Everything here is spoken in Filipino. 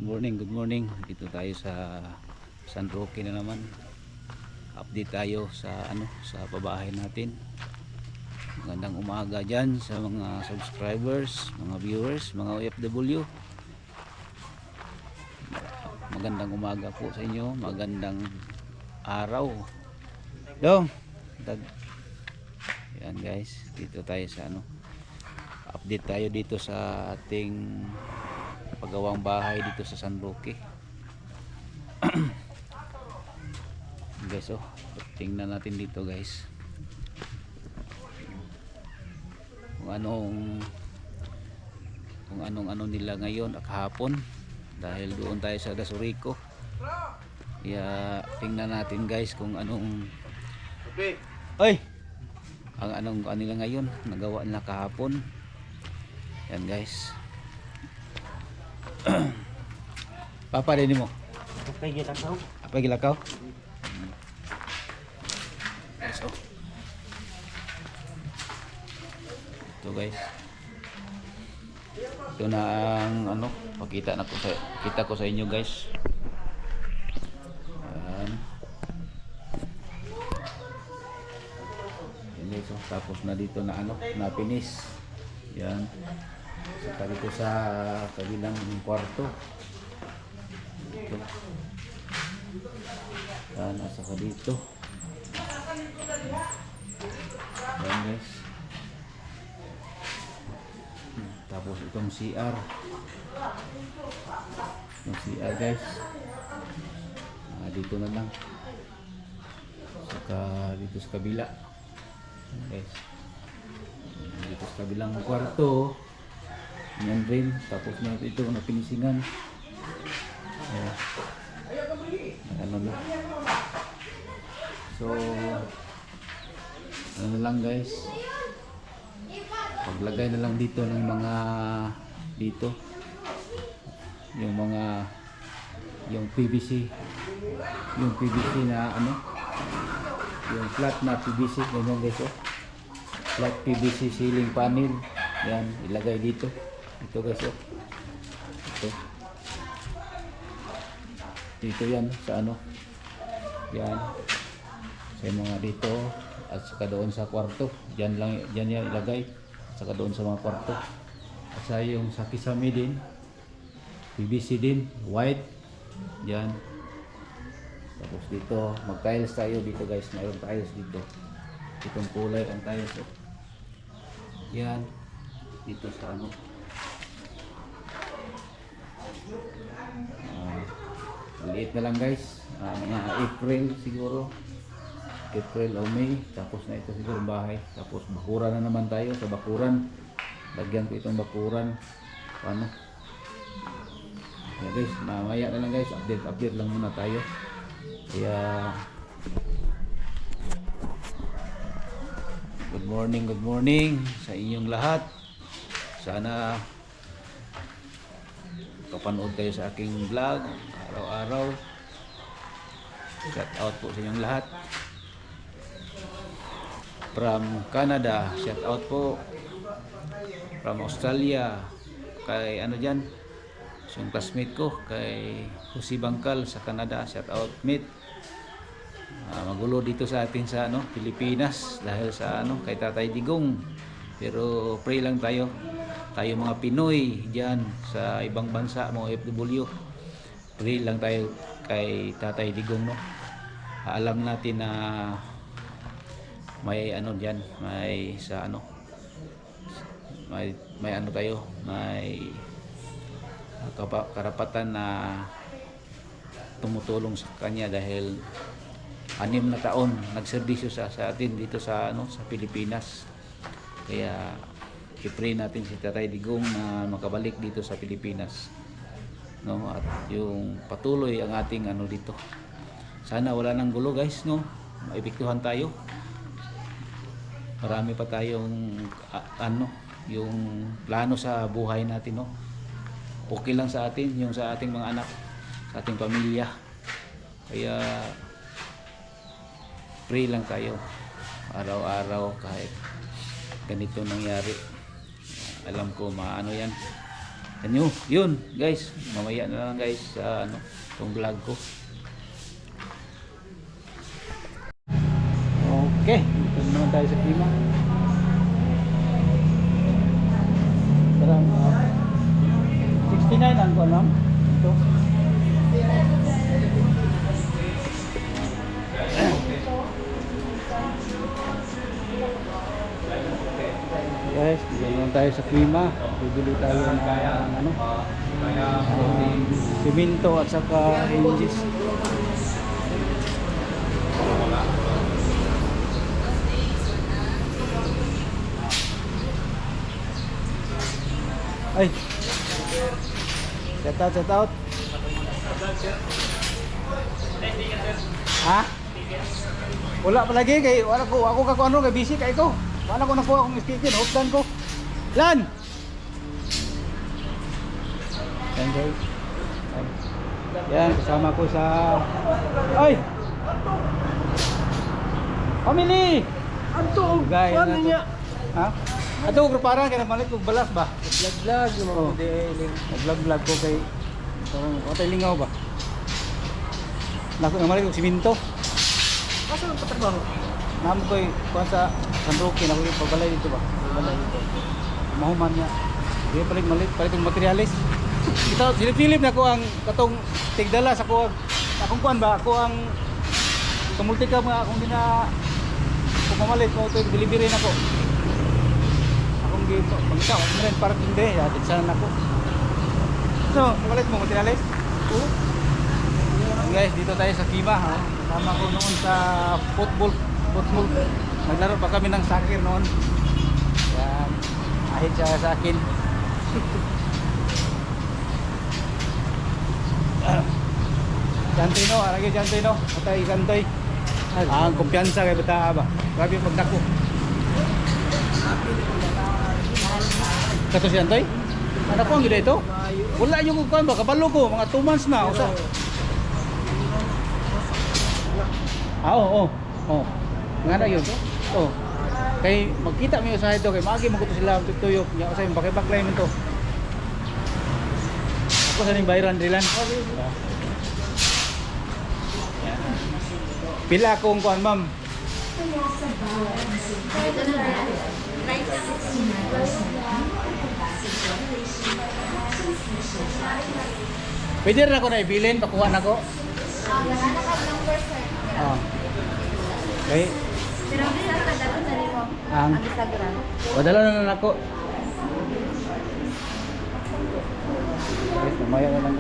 Good morning. Dito tayo sa San Roque na naman. Update tayo sa sa pabahay natin. Magandang umaga diyan sa mga subscribers, mga viewers, mga OFW. Magandang umaga po sa inyo. Magandang araw. Dong. Yan guys, dito tayo sa update tayo dito sa ating pagawang bahay dito sa San Roque. Guys, tingnan natin dito guys kung anong nila ngayon at kahapon, dahil doon tayo sa Dasurico. Kaya tingnan natin guys kung anong anong nila ngayon nagawa nila kahapon. Yan guys. Papa din mo. Apa gilakaw? So, ito guys. Ito na ang pakita ko sa inyo guys. Yan. So, tapos na dito na na finish. Yan. Saka dito sa kabilang kwarto. Ito. Yan, saka dito. Yan guys. Tapos itong CR. Itong CR guys. Dito na lang. Saka dito sa kabila. Yan guys. Dito sa kabilang kwarto. Yan rin. Tapos na ito na pinisingan. Na. So lang guys, paglagay na lang dito ng mga yung PVC na yung flat na PVC, ganyan guys. Flat PVC ceiling panel, yan ilagay dito guys. Dito yan sa yan sa mga dito, at saka doon sa kwarto, yan ilagay, at saka doon sa mga kwarto, at sa yung sa kisame din PVC din white yan. Tapos dito mag tiles tayo dito guys, mayroon tiles dito, itong kulay ang tiles yan dito sa liit na lang guys, mga April siguro, April o May. Tapos na ito siguro bahay. Tapos bakuran na naman tayo. Sa bakuran, lagyan ko itong bakuran ya guys, mamaya na lang guys, update lang muna tayo. Kaya good morning sa inyong lahat. Sana kapanood kayo sa aking vlog araw-araw. Shout out po sa inyong lahat. From Canada, shout out po. From Australia, kay dyan, yung classmate ko, kay Jose Bangkal sa Canada, shout out mate. Magulo dito sa atin sa Pilipinas dahil sa kay Tatay Digong. Pero pray lang tayo mga Pinoy diyan sa ibang bansa, mga OFW. Pray lang tayo kay Tatay Digong, alam natin na may diyan, may sa may tayo, may karapatan na tumutulong sa kanya dahil 6 na taon nagserbisyo sa atin dito sa sa Pilipinas. Kaya i-pray natin si Tatay Digong na makabalik dito sa Pilipinas, at yung patuloy ang ating dito. Sana wala nang gulo guys, maipiktuhan tayo. Marami pa tayong yung plano sa buhay natin, okay lang sa atin, yung sa ating mga anak, sa ating pamilya. Kaya pray lang tayo araw-araw kahit ganito nangyari. Alam ko yan, Anyo, yun guys, mamaya na lang guys sa ano, itong vlog ko. Okay, ito naman tayo sa klima. Parang 69 ang ko alam. Ito. Guys, dito naman tayo sa klima. Bibili tayo ng ano, simento at saka hinges. Ay. Shout out, shout out. Ha? Wala pa lagi kay wala ko ako ka ano kay busy kay ko. Wala ko nakuha akong sticker, hotdan ko. Lan. Yan guys. Yan kasama ko sa ay. Family. Anto, Gaya paano na to. niya? Ha? Ato ko parang kaya malit kog balas ba? Vlog-vlog yung mga modeling. Nag-vlog ko kay parang watay lingaw ba? Nako malit kog siminto. Asa ang patrabaho? Namo koy kuan sa San Roque na koy pabalay dito ba? Pabalay dito. Mahuman niya. Di palit kong materialis. Kita silip-silip na ko ang katong tigdala sa ko akong kuan ba? Ako ang tumulti ka mga akong dina kung mamalit mo ito delivery na ko. Akong gito pagka ako rin parking day atid sana nako. So, mamalit mo materialis? Oo. Guys, dito tayo sa Kiba ha. Kasama ko noon sa football. Naglaro pa kami ng soccer noon. Yan. Ahit siya sa akin. Jantino, aragi Jantino. Patay kantoy. Ang kumpiyansa kay bata ba. Grabe pagdako. Kato si Antoy? Ano ko ang gida ito? Wala yung kukuhan ba? Kabalo ko. Mga 2 months na. Usa. Oo. Nga na yun. Oo. Kay magkita mo yung usahay ito. Kay magi magkuto sila. Tutuyok. Yung usahay mo. Bakibaklay mo ito. Ako sa ning bayran dilan. Pila akong kuhan ma'am? Pwede rin ako na ibilin. Pakuha na ko. Okay. Ang padala na ako. Okay, mamaya na lang.